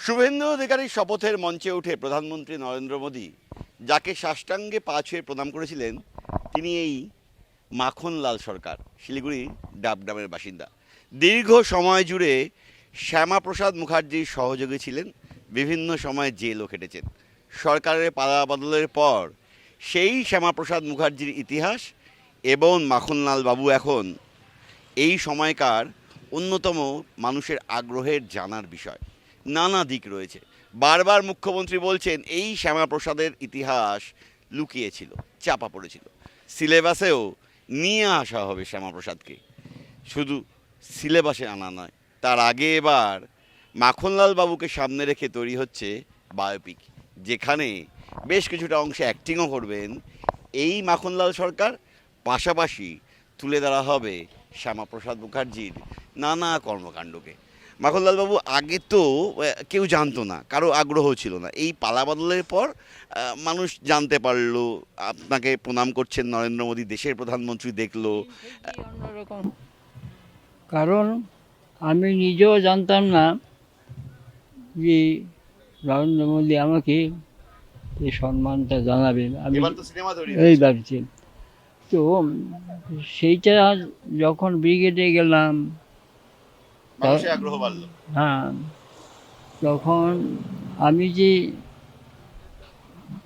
শুভেন্দু অধিকারীর শপথের মঞ্চে উঠে প্রধানমন্ত্রী নরেন্দ্র মোদী যাকে সাষ্টাঙ্গে পা ছুঁয়ে প্রণাম করেছিলেন তিনি এই মাখনলাল সরকার, শিলিগুড়ি ডাবগ্রামের বাসিন্দা। দীর্ঘ সময় জুড়ে শ্যামাপ্রসাদ মুখার্জির সহযোগী ছিলেন, বিভিন্ন সময় জেলও খেটেছেন। সরকারের পালা বদলের পর সেই শ্যামাপ্রসাদ মুখার্জির ইতিহাস এবং মাখনলাল বাবু এখন এই সময়কার অন্যতম মানুষের আগ্রহের জানার বিষয়। নানা দিক রয়েছে। বারবার মুখ্যমন্ত্রী বলছেন এই শ্যামাপ্রসাদের ইতিহাস লুকিয়ে ছিল, চাপা পড়েছিল। সিলেবাসেও নিয়ে আসা হবে শ্যামাপ্রসাদকে, শুধু সিলেবাসে আনা নয়, তার আগে এবার মাখনলাল বাবুকে সামনে রেখে তৈরি হচ্ছে বায়োপিক, যেখানে বেশ কিছুটা অংশে অ্যাক্টিংও করবেন এই মাখনলাল সরকার। পাশাপাশি তুলে ধরা হবে শ্যামাপ্রসাদ মুখার্জির নানা কর্মকাণ্ডকে। মাখনলাল বাবু আগে তো কেউ জানতো না, কারো আগ্রহ ছিল না। এই পালা বদলের পর মানুষ জানতে পারলো, আপনাকে প্রণাম করছেন নরেন্দ্র মোদী, দেশের প্রধানমন্ত্রী দেখলো। অন্যরকম, কারণ আমি নিজেও জানতাম না যে নরেন্দ্র মোদী আমাকে এই সম্মানটা জানাবেন। আমি এবার তো সিনেমা তৈরি এই হচ্ছে, ভাবছি তো সেইটা যখন ব্রিগেডে গেলাম, মানুষের আগ্রহ বাড়লো। হ্যাঁ, তখন আমি যে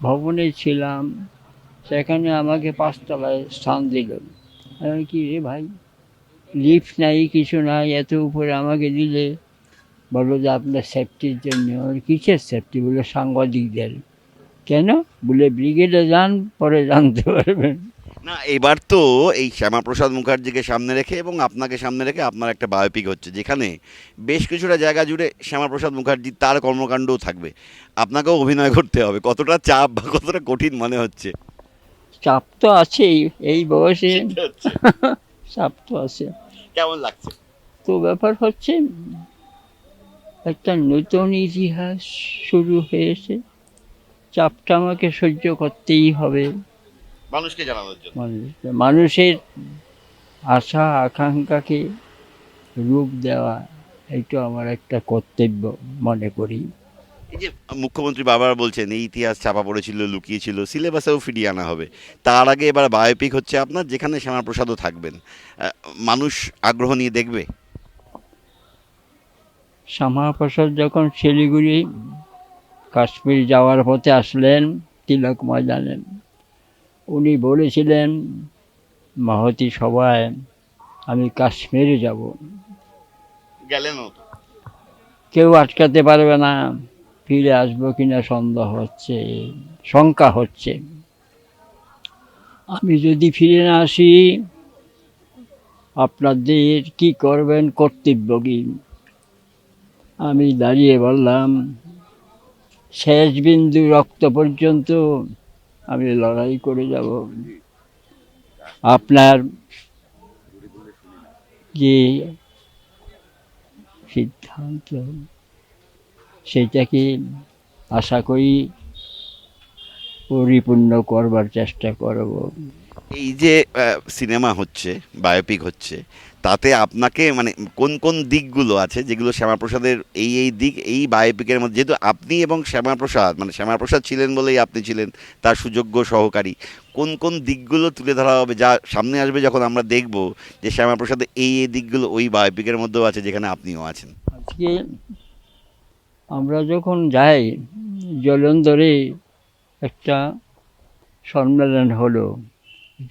ভবনে ছিলাম সেখানে আমাকে 5 তলায় স্থান দিল। আমি কি রে ভাই, লিফট নাই, কিছু নাই, এত উপরে আমাকে দিলে। বললো যে আপনার সেফটির জন্য। কিসের সেফটি? বলে সাংবাদিকদের। কেন? বলে ব্রিগেডে যান, পরে জানতে পারবেন। না, এবার তো এই শ্যামাপ্রসাদ মুখার্জিকে সামনে রেখে এবং আপনাকে সামনে রেখে আপনার একটা বায়োপিক হচ্ছে, যেখানে বেশ কিছুটা জায়গা জুড়ে শ্যামাপ্রসাদ মুখার্জি তার কর্মকাণ্ডও থাকবে, আপনাকেও অভিনয় করতে হবে। কতটা চাপ বা কতটা কঠিন মনে হচ্ছে? চাপ তো আছেই, এই বয়সে চাপ তো আছে। কেমন লাগছে? তো ব্যাপার হচ্ছে, একটা নতুন ইতিহাস শুরু হয়েছে, চাপটা আমাকে সহ্য করতেই হবে। মানুষকে জানানোর জন্য। মানুষের আশা আকাঙ্ক্ষাকে রূপ দেওয়া, এইটা আমার একটা কর্তব্য মনে করি। এই যে মুখ্যমন্ত্রী বারবার বলছেন এই ইতিহাস চাপা পড়েছিল, লুকিয়ে ছিল, সিলেবাসেও ফিরিয়ে আনা হবে, তার আগে এবার বায়োপিক হচ্ছে আপনার, যেখানে শ্যামাপ্রসাদও থাকবেন। মানুষ আগ্রহ নিয়ে দেখবে। শ্যামাপ্রসাদ যখন শিলিগুড়ি কাশ্মীর যাওয়ার পথে আসলেন তিলক ময়দানে, উনি বলেছিলেন মহতী সভায়, আমি কাশ্মীরে যাব, গেলেনও তো। কেউ আটকাতে পারবে না। ফিরে আসবো কিনা সন্দেহ হচ্ছে, শঙ্কা হচ্ছে। আমি যদি ফিরে না আসি, আপনাদের কি করবেন, কর্তব্য কি? আমি দাঁড়িয়ে বললাম, শেষ বিন্দু রক্ত পর্যন্ত আমি লড়াই করে যাব। আপনার যে সিদ্ধান্ত, সেটাকে আশা করি পরিপূর্ণ করবার চেষ্টা করব। এই যে সিনেমা হচ্ছে, বায়োপিক হচ্ছে, তাতে আপনাকে মানে কোন কোন দিকগুলো আছে যেগুলো শ্যামাপ্রসাদের এই দিক এই বায়োপিকের মধ্যে, যেহেতু আপনি এবং শ্যামাপ্রসাদ, মানে শ্যামাপ্রসাদ ছিলেন বলেই আপনি ছিলেন তার সুযোগ্য সহকারী, কোন কোন দিকগুলো তুলে ধরা হবে যা সামনে আসবে যখন আমরা দেখব যে শ্যামাপ্রসাদের এই দিকগুলো ওই বায়োপিকের মধ্যেও আছে, যেখানে আপনিও আছেন? আজকে আমরা যখন যাই, জলন্ধরে একটা সম্মেলন হলো,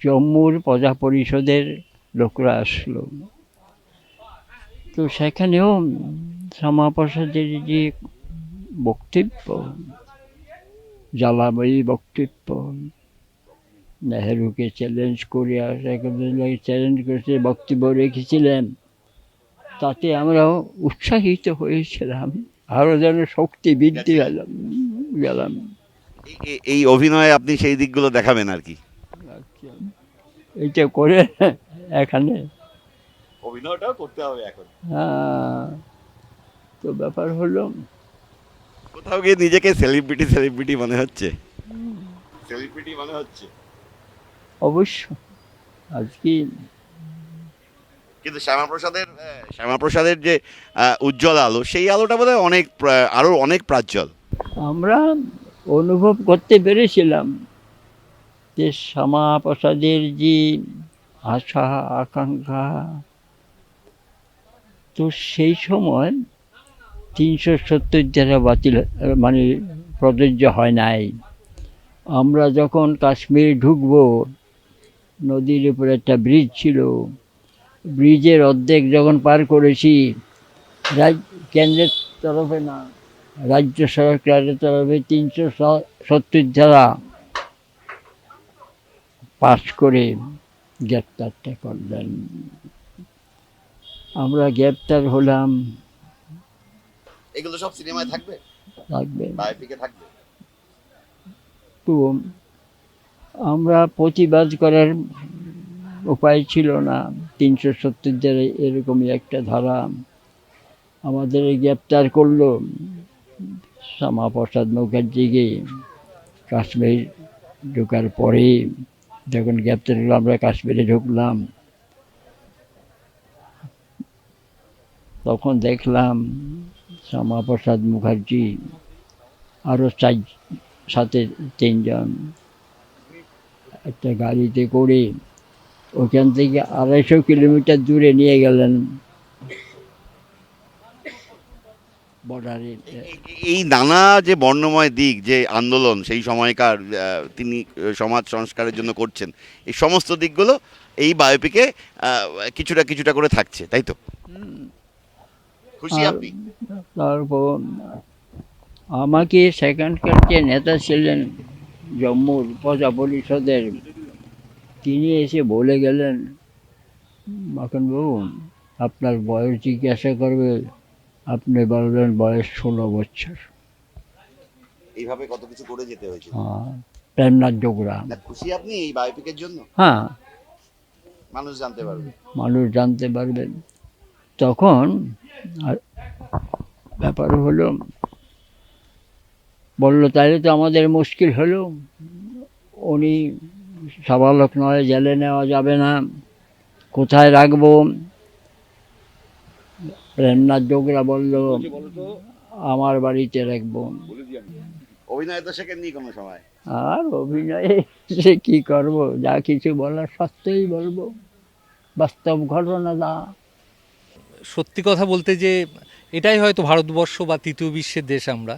জম্মুর প্রজা পরিষদের লোকরা আসলো। তো সেখানেও শ্যামাপ্রসাদের যে বক্তব্য, জ্বালাময়ী বক্তব্য, নেহেরুকে চ্যালেঞ্জ করে চ্যালেঞ্জ করে বক্তব্য রেখেছিলেন, তাতে আমরাও উৎসাহিত হয়েছিলাম, আরও যেন শক্তি বৃদ্ধি গেলাম। এই অভিনয়ে আপনি সেই দিকগুলো দেখাবেন আর কি? এইটা করে এখানে অভিনয়টাও করতে হবে এখন। তো ব্যাপার হলো, কোথাও গিয়ে নিজেকে সেলিব্রিটি সেলিব্রিটি মনে হচ্ছে? সেলিব্রিটি মনে হচ্ছে অবশ্য আজকে কিন্তু শ্যামাপ্রসাদের যে উজ্জ্বল আলো, সেই আলোটা বোধহয় আরো অনেক প্রাজ্জ্বল। আমরা অনুভব করতে পেরেছিলাম যে শ্যামাপ্রসাদের যে আশা আকাঙ্ক্ষা, তো সেই সময় 370 ধারা বাতিল মানে প্রযোজ্য হয় নাই। আমরা যখন কাশ্মীর ঢুকবো, নদীর উপরে একটা ব্রিজ ছিল, ব্রিজের অর্ধেক যখন পার করেছি, কেন্দ্রের তরফে না, রাজ্য সরকারের তরফে 370 ধারা পাস করে গ্রেপ্তারটা করলেন। আমরা গ্রেপ্তার হলাম। এগুলো সব সিনেমায় থাকবে, থাকবে, বায়োপিকে থাকবে। তো আমরা প্রতিবাদ করার উপায় ছিল না। 370 ধারা এরকমই একটা ধারা আমাদের গ্রেপ্তার করলো। শ্যামাপ্রসাদ মুখার্জিকে কাশ্মীর ঢোকার পরে যখন গ্রেপ্তার হলো, আমরা কাশ্মীরে ঢুকলাম, তখন দেখলাম শ্যামাপ্রসাদ মুখার্জি আরও সাথে 3 জন একটা গাড়িতে করে ওখান থেকে 250 কিলোমিটার দূরে নিয়ে গেলেন বর্ডারে। এই নানা যে বর্ণময় দিক, যে আন্দোলন সেই সময়কার তিনি সমাজ সংস্কারের জন্য করছেন, এই সমস্ত দিকগুলো এই বায়োপিকে কিছুটা কিছুটা করে থাকছে, তাই তো? খুশি আপনি? তারপর আমাকে সেখানকার যে নেতা ছিলেন জম্মুর প্রজা পরিষদের, তিনি এসে বলে গেলেন, মাখনবাবু আপনার বয়স জিজ্ঞাসা করবে, আপনি বললেন বয়স 16 বছর। এইভাবে কত কিছু করে যেতে হয়েছে। প্রেমনাথ জোগড়া। খুশি আপনি এই বায়োপিকের জন্য? হ্যাঁ, মানুষ জানতে পারবে, মানুষ জানতে পারবেন। তখন ব্যাপার হলো, বললো তাহলে তো আমাদের মুশকিল হলো, উনি সাবালক নয়, জেলে নেওয়া যাবে না, কোথায় রাখবো? প্রেমনাথ জোগড়া বলল আমার বাড়িতে রাখবো। অভিনয় তো শেখেননি কোনো সময়। আর অভিনয়ে সে কি করব, যা কিছু বলার সত্যই বলবো, বাস্তব ঘটনা যা। সত্যি কথা বলতে যে এটাই হয়তো ভারতবর্ষ বা তৃতীয় বিশ্বের দেশ আমরা,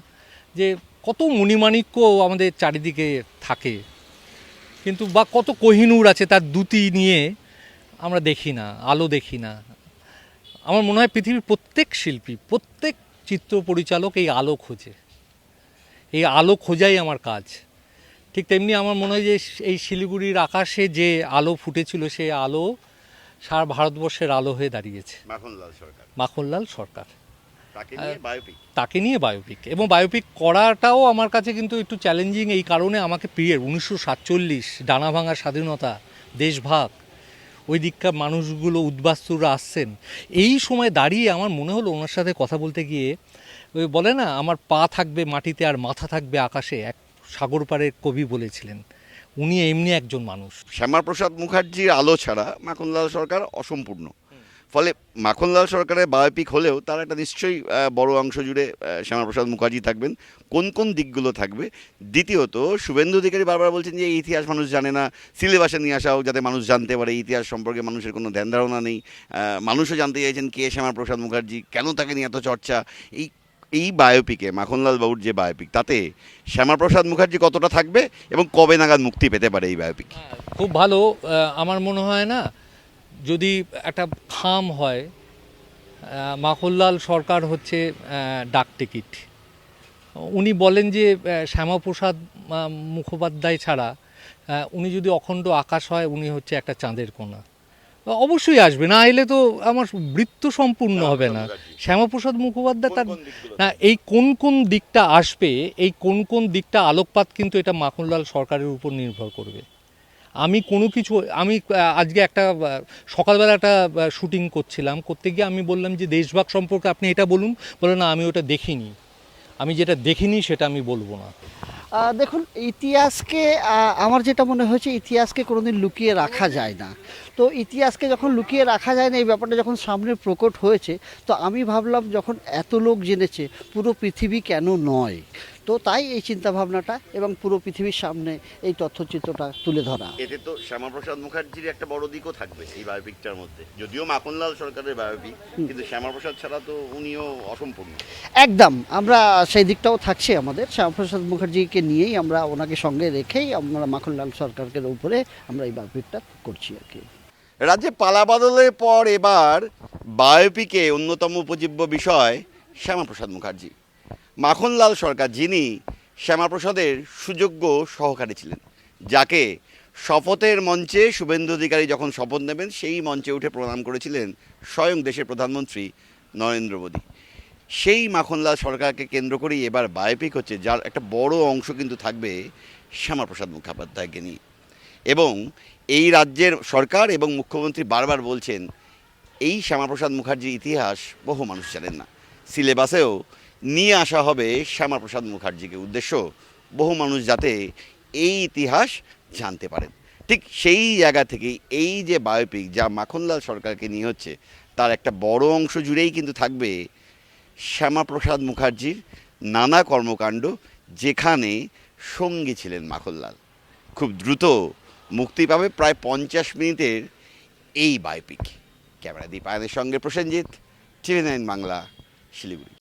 যে কত মণিমাণিক্য আমাদের চারিদিকে থাকে, কিন্তু বা কত কোহিনূর আছে তার দ্যুতি নিয়ে আমরা দেখি না, আলো দেখি না। আমার মনে হয় পৃথিবীর প্রত্যেক শিল্পী, প্রত্যেক চিত্র পরিচালক এই আলো খোঁজে, এই আলো খোঁজাই আমার কাজ। ঠিক তেমনি আমার মনে হয় যে এই শিলিগুড়ির আকাশে যে আলো ফুটেছিল, সেই আলো সারা ভারতবর্ষের আলো হয়ে দাঁড়িয়েছে। মাখনলাল সরকার তাকে নিয়ে বায়োপিক, এবং বায়োপিক করাটাও আমার কাছে কিন্তু একটু চ্যালেঞ্জিং এই কারণে, আমাকে প্রিয় 1947 ডানা ভাঙা স্বাধীনতা, দেশভাগ, ওই দিককার মানুষগুলো উদ্বাস্তুরা আসছেন, এই সময় দাঁড়িয়ে আমার মনে হলো ওনার সাথে কথা বলতে গিয়ে, ওই বলে না আমার পা থাকবে মাটিতে আর মাথা থাকবে আকাশে, এক সাগর পাড়ের কবি বলেছিলেন, উনি এমনি একজন মানুষ। শ্যামাপ্রসাদ মুখার্জির আলো ছাড়া মাখনলাল সরকার অসম্পূর্ণ। ফলে মাখনলাল সরকারের বায়োপিক হলেও তার একটা নিশ্চয়ই বড় অংশ জুড়ে শ্যামাপ্রসাদ মুখার্জি থাকবেন। কোন কোন দিকগুলো থাকবে? দ্বিতীয়ত, শুভেন্দু অধিকারী বারবার বলছেন যে এই ইতিহাস মানুষ জানে না, সিলেবাসে নিয়ে আসা হোক যাতে মানুষ জানতে পারে। ইতিহাস সম্পর্কে মানুষের কোনো ধ্যান ধারণা নেই। মানুষও জানতে চাইছেন কে শ্যামাপ্রসাদ মুখার্জি, কেন তাকে নিয়ে এত চর্চা। এই বায়োপিকে, মাখনলাল বাবুর যে বায়োপিক, তাতে শ্যামাপ্রসাদ মুখার্জি কতটা থাকবে এবং কবে নাগাদ মুক্তি পেতে পারে এই বায়োপিক? খুব ভালো। আমার মনে হয় না, যদি একটা খাম হয়, মাখনলাল সরকার হচ্ছে ডাক টিকিট। উনি বলেন যে শ্যামাপ্রসাদ মুখোপাধ্যায় ছাড়া উনি যদি অখণ্ড আকাশ হয়, উনি হচ্ছে একটা চাঁদের কোণা। অবশ্যই আসবে, না এলে তো আমার বৃত্ত সম্পূর্ণ হবে না। শ্যামাপ্রসাদ মুখোপাধ্যায় তার না, এই কোন কোন দিকটা আসবে, এই কোন কোন দিকটা আলোকপাত, কিন্তু এটা মাখনলাল সরকারের উপর নির্ভর করবে। আমি কোনো কিছু, আমি আজকে একটা সকালবেলা একটা শুটিং করছিলাম, করতে গিয়ে আমি বললাম যে দেশভাগ সম্পর্কে আপনি এটা বলুন, বলে না আমি ওটা দেখিনি, আমি যেটা দেখিনি সেটা আমি বলবো না। দেখুন ইতিহাসকে আমার যেটা মনে হয়েছে ইতিহাসকে কোনোদিন লুকিয়ে রাখা যায় না। তো ইতিহাসকে যখন লুকিয়ে রাখা যায় না, এই ব্যাপারটা যখন সামনে প্রকট হয়েছে, তো আমি ভাবলাম যখন এত লোক জেনেছে পুরো পৃথিবী কেন নয়, তো তাই এই চিন্তাভাবনাটা এবং পুরো পৃথিবীর সামনে এই তথ্যচিত্রটা তুলে ধরা। এতে তো শ্যামাপ্রসাদ মুখার্জির একটা বড় দিকও থাকবে এই বায়োপিকটার মধ্যে, যদিও মাখনলাল সরকারের বায়োপিক, কিন্তু শ্যামাপ্রসাদ ছাড়া তো উনিও অসম্পূর্ণ। একদম, আমরা সেই দিকটাও থাকছে আমাদের। শ্যামাপ্রসাদ মুখার্জিকে নিয়েই আমরা ওনাকে সঙ্গে রেখেই আমরা মাখনলাল সরকারের উপরে আমরা এই বায়োপিকটা করছি আর কি। রাজ্যে পালাবদলের পর এবার বায়োপিকে অন্যতম উপজীব্য বিষয় শ্যামাপ্রসাদ মুখার্জি। মাখনলাল সরকার, যিনি শ্যামাপ্রসাদের সুযোগ্য সহকারী ছিলেন, যাকে শপথের মঞ্চে শুভেন্দু অধিকারী যখন শপথ নেবেন সেই মঞ্চে উঠে প্রণাম করেছিলেন স্বয়ং দেশের প্রধানমন্ত্রী নরেন্দ্র মোদী, সেই মাখনলাল সরকারকে কেন্দ্র করেই এবার বায়োপিক হচ্ছে, যার একটা বড় অংশ কিন্তু থাকবে শ্যামাপ্রসাদ মুখোপাধ্যায়কে নিয়ে। এবং এই রাজ্যের সরকার এবং মুখ্যমন্ত্রী বারবার বলছেন এই শ্যামাপ্রসাদ মুখার্জির ইতিহাস বহু মানুষ জানেন না, সিলেবাসেও নিয়ে আসা হবে শ্যামাপ্রসাদ মুখার্জিকে, উদ্দেশ্য বহু মানুষ যাতে এই ইতিহাস জানতে পারেন। ঠিক সেই জায়গা থেকেই এই যে বায়োপিক যা মাখনলাল সরকারকে নিয়ে হচ্ছে, তার একটা বড় অংশ জুড়েই কিন্তু থাকবে শ্যামাপ্রসাদ মুখার্জির নানা কর্মকাণ্ড, যেখানে সঙ্গী ছিলেন মাখনলাল। খুব দ্রুত মুক্তি পাবে প্রায় 50 মিনিটের এই বায়োপিক। ক্যামেরা দীপায়নের সঙ্গে প্রসেনজিৎ, TV9 বাংলা, শিলিগুড়ি।